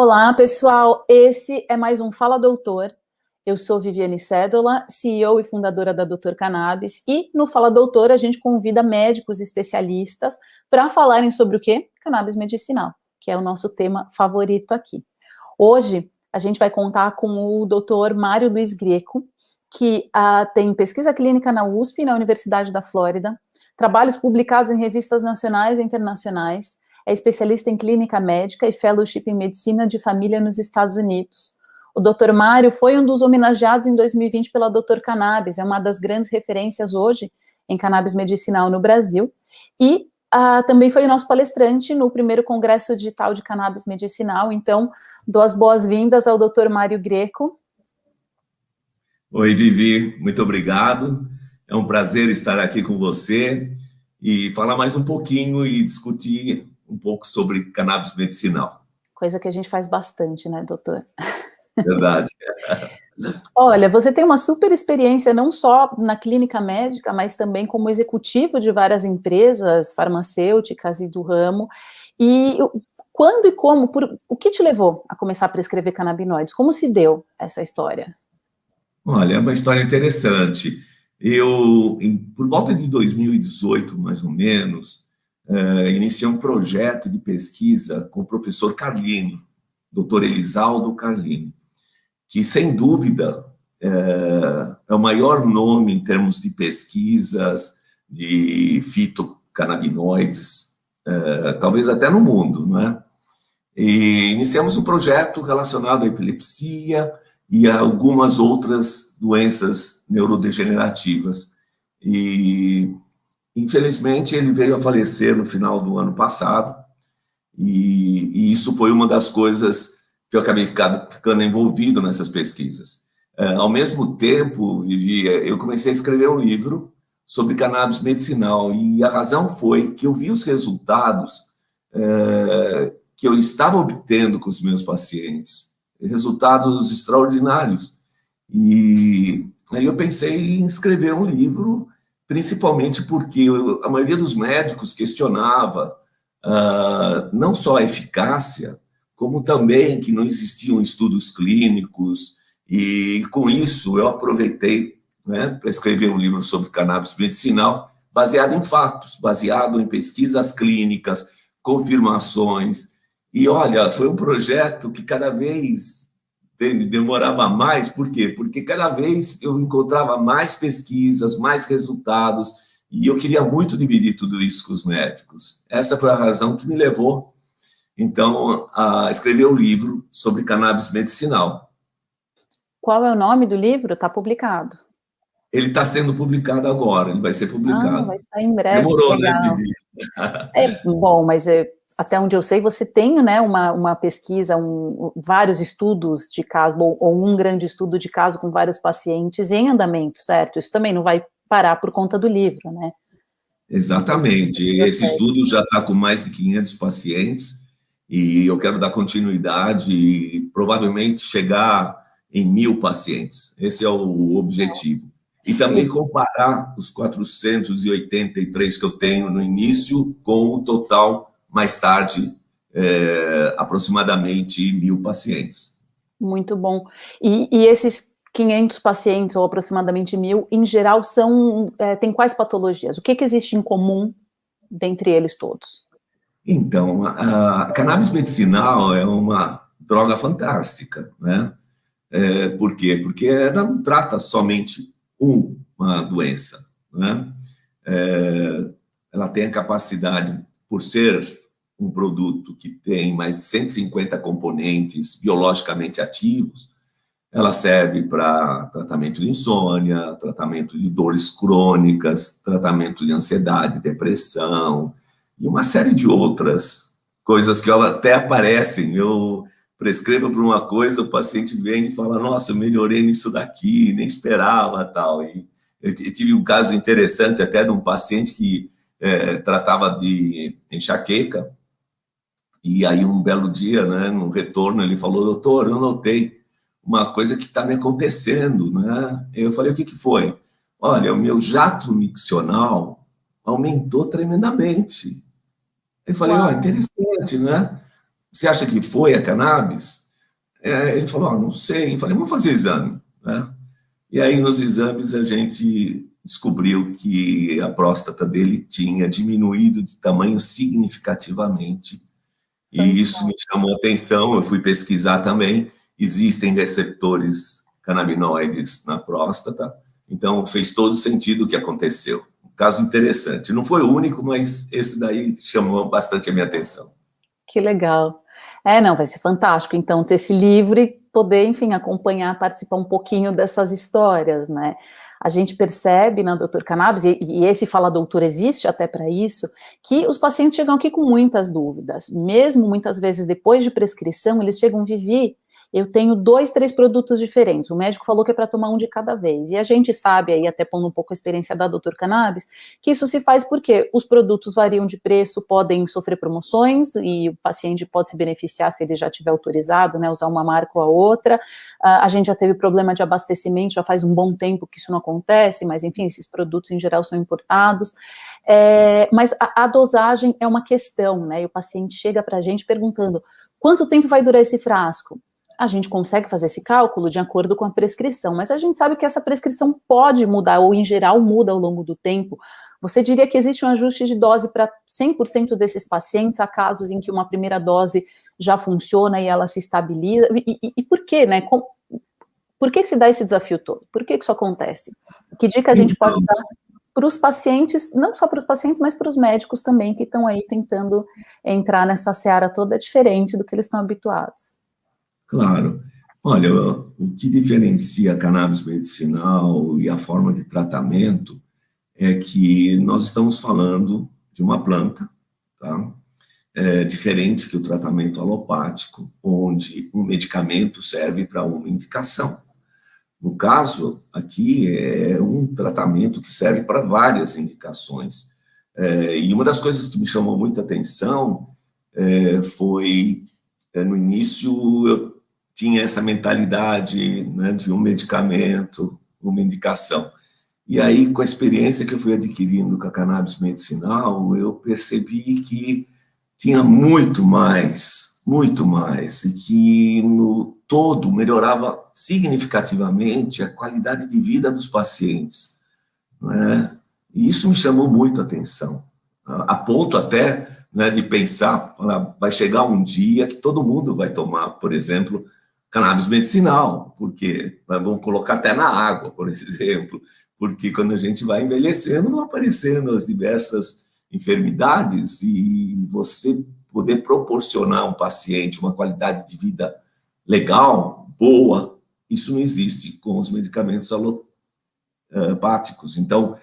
Olá, pessoal. Esse é mais um Fala Doutor. Eu sou Viviane Cédola, CEO e fundadora da Doutor Cannabis, e no Fala Doutor a gente convida médicos especialistas para falarem sobre o quê? Cannabis medicinal, que é o nosso tema favorito aqui. Hoje a gente vai contar com o Dr. Mário Luiz Greco, que tem pesquisa clínica na USP, na Universidade da Flórida, trabalhos publicados em revistas nacionais e internacionais, é especialista em clínica médica e fellowship em medicina de família nos Estados Unidos. O Dr. Mário foi um dos homenageados em 2020 pela Doutor Cannabis, é uma das grandes referências hoje em cannabis medicinal no Brasil, e também foi o nosso palestrante no primeiro Congresso Digital de Cannabis Medicinal. Então, dou as boas-vindas ao Dr. Mário Greco. Oi, Vivi, muito obrigado. É um prazer estar aqui com você e falar mais um pouquinho e discutir um pouco sobre cannabis medicinal. Coisa que a gente faz bastante, né, doutor? Verdade. Olha, você tem uma super experiência não só na clínica médica, mas também como executivo de várias empresas farmacêuticas e do ramo. E quando e como, o que te levou a começar a prescrever canabinoides? Como se deu essa história? Olha, é uma história interessante. Por volta de 2018, mais ou menos, iniciei um projeto de pesquisa com o professor Carlini, doutor Elisaldo Carlini, que, sem dúvida, é o maior nome em termos de pesquisas de fitocannabinoides, talvez até no mundo, não é? E iniciamos um projeto relacionado à epilepsia e a algumas outras doenças neurodegenerativas. E, infelizmente, ele veio a falecer no final do ano passado, e isso foi uma das coisas que eu acabei ficando envolvido nessas pesquisas. Ao mesmo tempo, Vivi, eu comecei a escrever um livro sobre cannabis medicinal, e a razão foi que eu vi os resultados que eu estava obtendo com os meus pacientes, resultados extraordinários. E aí eu pensei em escrever um livro, principalmente porque a maioria dos médicos questionava não só a eficácia, como também que não existiam estudos clínicos, e com isso eu aproveitei, né, para escrever um livro sobre cannabis medicinal, baseado em fatos, baseado em pesquisas clínicas, confirmações. E olha, foi um projeto que cada vez demorava mais. Por quê? Porque cada vez eu encontrava mais pesquisas, mais resultados, e eu queria muito dividir tudo isso com os médicos. Essa foi a razão que me levou, então, a escrever um livro sobre cannabis medicinal. Qual é o nome do livro? Está publicado? Ele está sendo publicado agora, ele vai ser publicado. Vai sair em breve. Demorou, legal. Né, Bibi? Bom, mas até onde eu sei, você tem, né, uma pesquisa, vários estudos de caso, ou um grande estudo de caso com vários pacientes em andamento, certo? Isso também não vai parar por conta do livro, né? Exatamente. Esse estudo já está com mais de 500 pacientes, e eu quero dar continuidade e provavelmente chegar em 1.000 pacientes. Esse é o objetivo. E também comparar os 483 que eu tenho no início com o total, mais tarde, aproximadamente 1.000 pacientes. Muito bom. E esses 500 pacientes, ou aproximadamente 1.000, em geral, têm quais patologias? O que existe em comum dentre eles todos? Então, a cannabis medicinal é uma droga fantástica, né? Por quê? Porque ela não trata somente uma doença, né? Ela tem a capacidade, por ser um produto que tem mais de 150 componentes biologicamente ativos, ela serve para tratamento de insônia, tratamento de dores crônicas, tratamento de ansiedade, depressão, e uma série de outras coisas que até aparecem. Eu prescrevo para uma coisa, o paciente vem e fala: nossa, eu melhorei nisso daqui, nem esperava, tal. E eu tive um caso interessante até de um paciente que tratava de enxaqueca, e aí um belo dia, né, no retorno, ele falou: doutor, eu notei uma coisa que está me acontecendo, né? Eu falei: o que foi? Olha, o meu jato miccional aumentou tremendamente. Eu falei: interessante, né? você acha que foi a cannabis? Ele falou, não sei. Eu falei, vamos fazer exame, né? E aí, nos exames, a gente descobriu que a próstata dele tinha diminuído de tamanho significativamente. E isso me chamou a atenção, eu fui pesquisar também. Existem receptores canabinoides na próstata, então fez todo sentido o que aconteceu. Um caso interessante. Não foi o único, mas esse daí chamou bastante a minha atenção. Que legal. Não, vai ser fantástico, então, ter esse livro e poder, enfim, acompanhar, participar um pouquinho dessas histórias, né? A gente percebe na Doutor Cannabis, e esse Fala Doutor existe até para isso, que os pacientes chegam aqui com muitas dúvidas, mesmo muitas vezes depois de prescrição, eles chegam, Vivi, eu tenho 2, 3 produtos diferentes, o médico falou que é para tomar um de cada vez, e a gente sabe, aí até pondo um pouco a experiência da Doutor Cannabis, que isso se faz porque os produtos variam de preço, podem sofrer promoções, e o paciente pode se beneficiar se ele já tiver autorizado, né, usar uma marca ou a outra. A gente já teve problema de abastecimento, já faz um bom tempo que isso não acontece, mas enfim, esses produtos em geral são importados. Mas a dosagem é uma questão, né, e o paciente chega para a gente perguntando, quanto tempo vai durar esse frasco? A gente consegue fazer esse cálculo de acordo com a prescrição, mas a gente sabe que essa prescrição pode mudar, ou em geral muda ao longo do tempo. Você diria que existe um ajuste de dose para 100% desses pacientes, há casos em que uma primeira dose já funciona e ela se estabiliza, e por quê, né? Por que se dá esse desafio todo? Por que isso acontece? Que dica a gente pode dar para os pacientes, não só para os pacientes, mas para os médicos também, que estão aí tentando entrar nessa seara toda diferente do que eles estão habituados? Claro. Olha, o que diferencia a cannabis medicinal e a forma de tratamento é que nós estamos falando de uma planta, tá? Diferente que o tratamento alopático, onde um medicamento serve para uma indicação. No caso, aqui é um tratamento que serve para várias indicações. E uma das coisas que me chamou muita atenção foi, no início, eu tinha essa mentalidade, né, de um medicamento, uma indicação. E aí, com a experiência que eu fui adquirindo com a cannabis medicinal, eu percebi que tinha muito mais, e que no todo melhorava significativamente a qualidade de vida dos pacientes, né? E isso me chamou muito a atenção, a ponto até, né, de pensar, vai chegar um dia que todo mundo vai tomar, por exemplo, cannabis medicinal, porque vamos colocar até na água, por exemplo, porque quando a gente vai envelhecendo, vão aparecendo as diversas enfermidades e você poder proporcionar a um paciente uma qualidade de vida legal, boa, isso não existe com os medicamentos alopáticos. Então,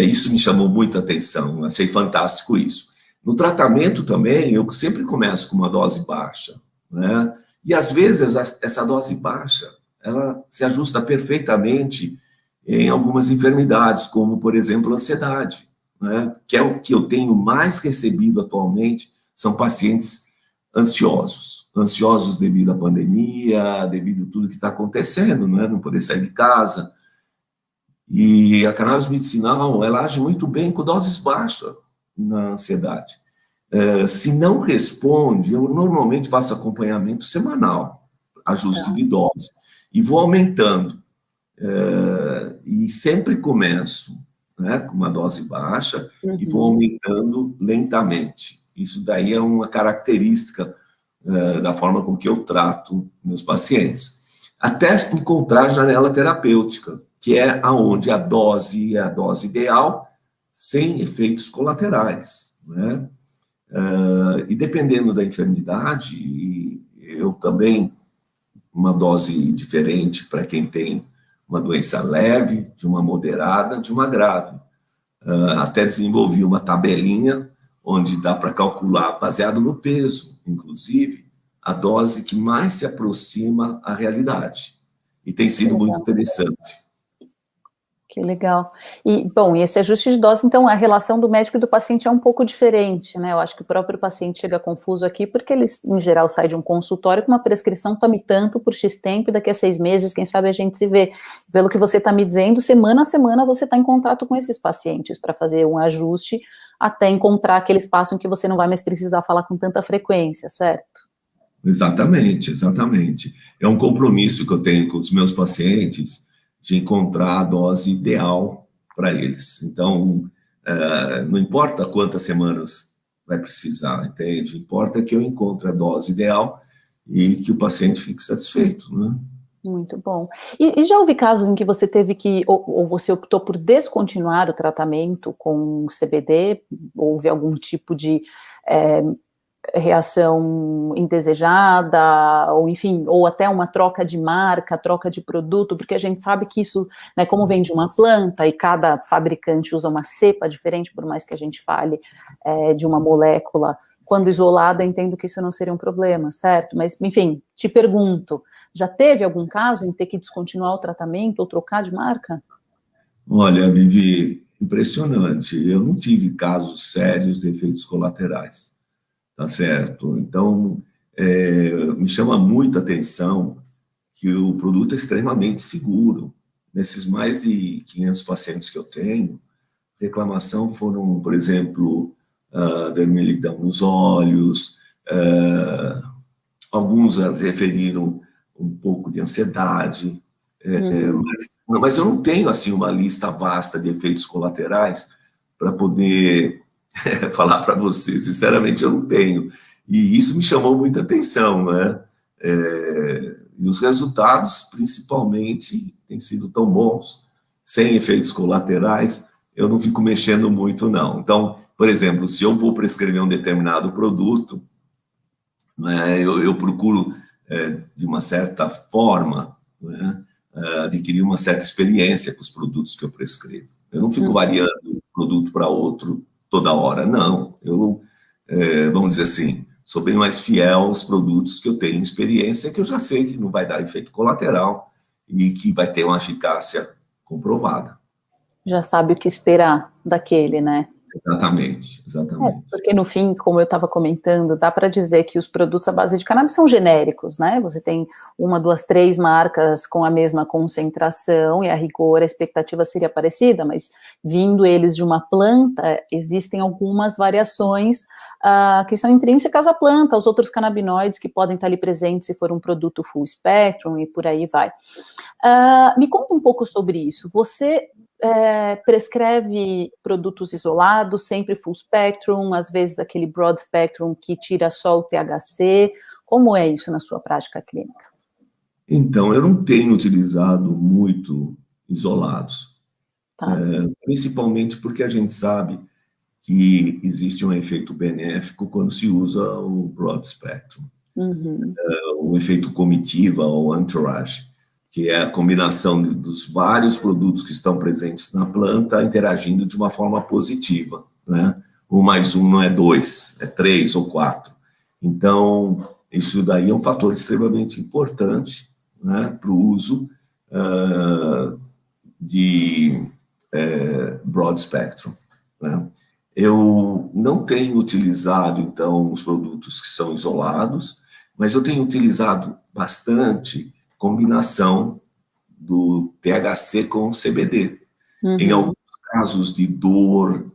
isso me chamou muita atenção, achei fantástico isso. No tratamento também, eu sempre começo com uma dose baixa, né? E às vezes essa dose baixa, ela se ajusta perfeitamente em algumas enfermidades, como, por exemplo, a ansiedade, né? Que é o que eu tenho mais recebido atualmente, são pacientes ansiosos devido à pandemia, devido a tudo que está acontecendo, né? Não poder sair de casa. E a cannabis medicinal, ela age muito bem com doses baixas na ansiedade. Se não responde, eu normalmente faço acompanhamento semanal, ajuste de dose, e vou aumentando. E sempre começo, né, com uma dose baixa e vou aumentando lentamente. Isso daí é uma característica da forma com que eu trato meus pacientes. Até encontrar a janela terapêutica, que é onde a dose é a dose ideal, sem efeitos colaterais, né? E dependendo da enfermidade, eu também, uma dose diferente para quem tem uma doença leve, de uma moderada, de uma grave. Até desenvolvi uma tabelinha onde dá para calcular, baseado no peso, inclusive, a dose que mais se aproxima à realidade. E tem sido muito interessante. Que legal. E, bom, e esse ajuste de dose, então, a relação do médico e do paciente é um pouco diferente, né? Eu acho que o próprio paciente chega confuso aqui, porque ele, em geral, sai de um consultório com uma prescrição, tome tanto por X tempo, e daqui a 6 meses, quem sabe a gente se vê. Pelo que você está me dizendo, semana a semana você está em contato com esses pacientes para fazer um ajuste, até encontrar aquele espaço em que você não vai mais precisar falar com tanta frequência, certo? Exatamente, exatamente. É um compromisso que eu tenho com os meus pacientes de encontrar a dose ideal para eles. Então, não importa quantas semanas vai precisar, entende? Importa que eu encontre a dose ideal e que o paciente fique satisfeito, né? Muito bom. E já houve casos em que você teve que, ou você optou por descontinuar o tratamento com CBD? Houve algum tipo de reação indesejada, ou enfim, ou até uma troca de marca, troca de produto, porque a gente sabe que isso, né, como vem de uma planta e cada fabricante usa uma cepa diferente, por mais que a gente fale de uma molécula, quando isolada, eu entendo que isso não seria um problema, certo? Mas, enfim, te pergunto, já teve algum caso em ter que descontinuar o tratamento ou trocar de marca? Olha, Vivi, impressionante. Eu não tive casos sérios de efeitos colaterais, tá certo? Então, me chama muita atenção que o produto é extremamente seguro. Nesses mais de 500 pacientes que eu tenho, reclamação foram, por exemplo, vermelhidão nos olhos, alguns referiram um pouco de ansiedade, mas eu não tenho assim uma lista vasta de efeitos colaterais para poder falar para você. Sinceramente, eu não tenho. E isso me chamou muita atenção, né? E os resultados, principalmente, têm sido tão bons, sem efeitos colaterais, eu não fico mexendo muito, não. Então, por exemplo, se eu vou prescrever um determinado produto, né, eu procuro, de uma certa forma, né, adquirir uma certa experiência com os produtos que eu prescrevo. Eu não fico variando de um produto para outro toda hora, não. Eu, vamos dizer assim, sou bem mais fiel aos produtos que eu tenho experiência, que eu já sei que não vai dar efeito colateral e que vai ter uma eficácia comprovada. Já sabe o que esperar daquele, né? Exatamente, exatamente. Porque no fim, como eu estava comentando, dá para dizer que os produtos à base de cannabis são genéricos, né? Você tem uma, duas, três marcas com a mesma concentração e a rigor a expectativa seria parecida, mas vindo eles de uma planta, existem algumas variações que são intrínsecas à planta, os outros canabinoides que podem estar ali presentes se for um produto full spectrum e por aí vai. Me conta um pouco sobre isso. Você prescreve produtos isolados, sempre full spectrum, às vezes aquele broad spectrum que tira só o THC. Como é isso na sua prática clínica? Então, eu não tenho utilizado muito isolados, Tá. Principalmente porque a gente sabe que existe um efeito benéfico quando se usa o broad spectrum, o efeito comitiva ou entourage, que é a combinação dos vários produtos que estão presentes na planta interagindo de uma forma positiva, né? 1 mais 1 não é 2, é 3 ou 4. Então, isso daí é um fator extremamente importante, né, para o uso de broad spectrum, né? Eu não tenho utilizado, então, os produtos que são isolados, mas eu tenho utilizado bastante combinação do THC com CBD. Em alguns casos de dor,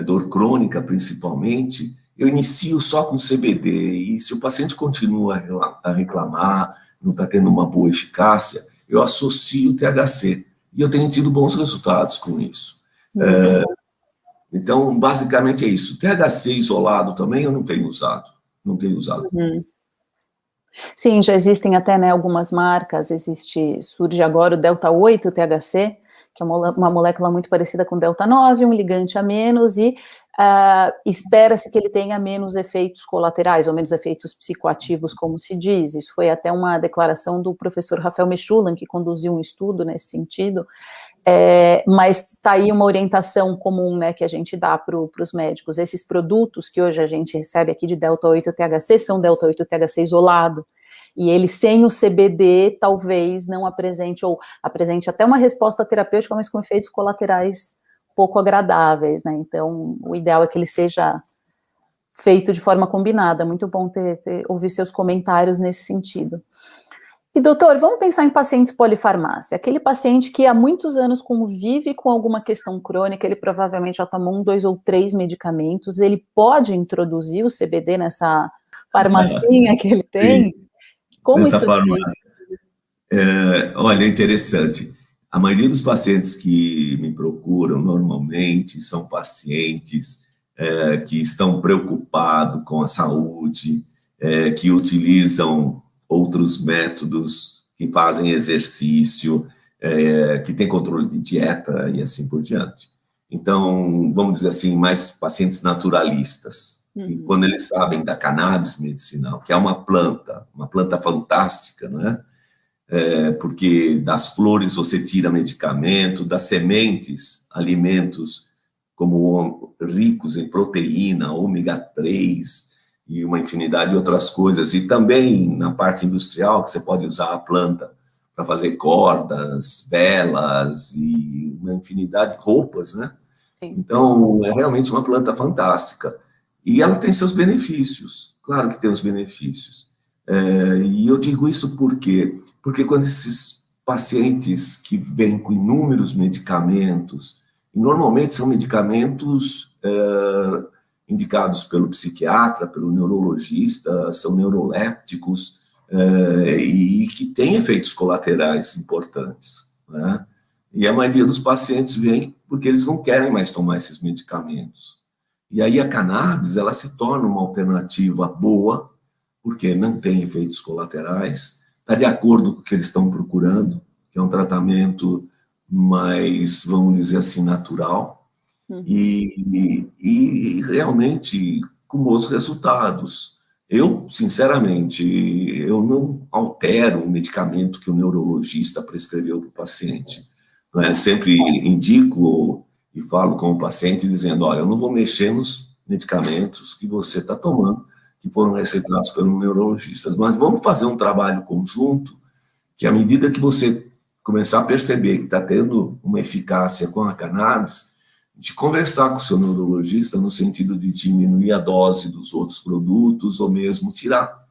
dor crônica principalmente, eu inicio só com CBD, e se o paciente continua a reclamar, não está tendo uma boa eficácia, eu associo o THC, e eu tenho tido bons resultados com isso. Então, basicamente é isso. THC isolado também eu não tenho usado. Não tenho usado. Sim, já existem até, né, algumas marcas, surge agora o Delta 8 THC, que é uma molécula muito parecida com Delta 9, um ligante a menos, e espera-se que ele tenha menos efeitos colaterais, ou menos efeitos psicoativos, como se diz. Isso foi até uma declaração do professor Rafael Mechulan, que conduziu um estudo nesse sentido, mas está aí uma orientação comum, né, que a gente dá para os médicos. Esses produtos que hoje a gente recebe aqui de Delta 8 THC são Delta 8 THC isolado, e ele sem o CBD talvez não apresente, ou apresente até uma resposta terapêutica, mas com efeitos colaterais pouco agradáveis, né? Então, o ideal é que ele seja feito de forma combinada. Muito bom ouvir seus comentários nesse sentido. E, doutor, vamos pensar em pacientes polifarmácia. Aquele paciente que há muitos anos convive com alguma questão crônica, ele provavelmente já tomou 1, 2 ou 3 medicamentos, ele pode introduzir o CBD nessa farmacinha que ele tem? Como Nessa isso é feito? Olha, é interessante. A maioria dos pacientes que me procuram normalmente são pacientes que estão preocupados com a saúde, que utilizam outros métodos, que fazem exercício, que têm controle de dieta e assim por diante. Então, vamos dizer assim, mais pacientes naturalistas. E quando eles sabem da cannabis medicinal, que é uma planta fantástica, não é? Porque das flores você tira medicamento, das sementes, alimentos como ricos em proteína, ômega 3 e uma infinidade de outras coisas. E também na parte industrial, que você pode usar a planta para fazer cordas, velas e uma infinidade de roupas, né? Sim. Então, é realmente uma planta fantástica. E ela tem seus benefícios, claro que tem os benefícios. E eu digo isso por quê? Porque quando esses pacientes que vêm com inúmeros medicamentos, e normalmente são medicamentos indicados pelo psiquiatra, pelo neurologista, são neurolépticos, e que têm efeitos colaterais importantes, né? E a maioria dos pacientes vem porque eles não querem mais tomar esses medicamentos. E aí a cannabis, ela se torna uma alternativa boa, porque não tem efeitos colaterais, está de acordo com o que eles estão procurando, que é um tratamento mais, vamos dizer assim, natural, e realmente com bons resultados. Eu, sinceramente, eu não altero o medicamento que o neurologista prescreveu para o paciente. Sempre indico e falo com o paciente dizendo, olha, eu não vou mexer nos medicamentos que você está tomando, que foram receitados pelos neurologistas, mas vamos fazer um trabalho conjunto, que à medida que você começar a perceber que está tendo uma eficácia com a cannabis, de conversar com o seu neurologista no sentido de diminuir a dose dos outros produtos ou mesmo tirar,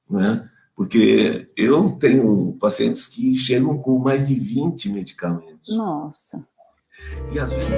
né? Porque eu tenho pacientes que chegam com mais de 20 medicamentos. Nossa! E às vezes...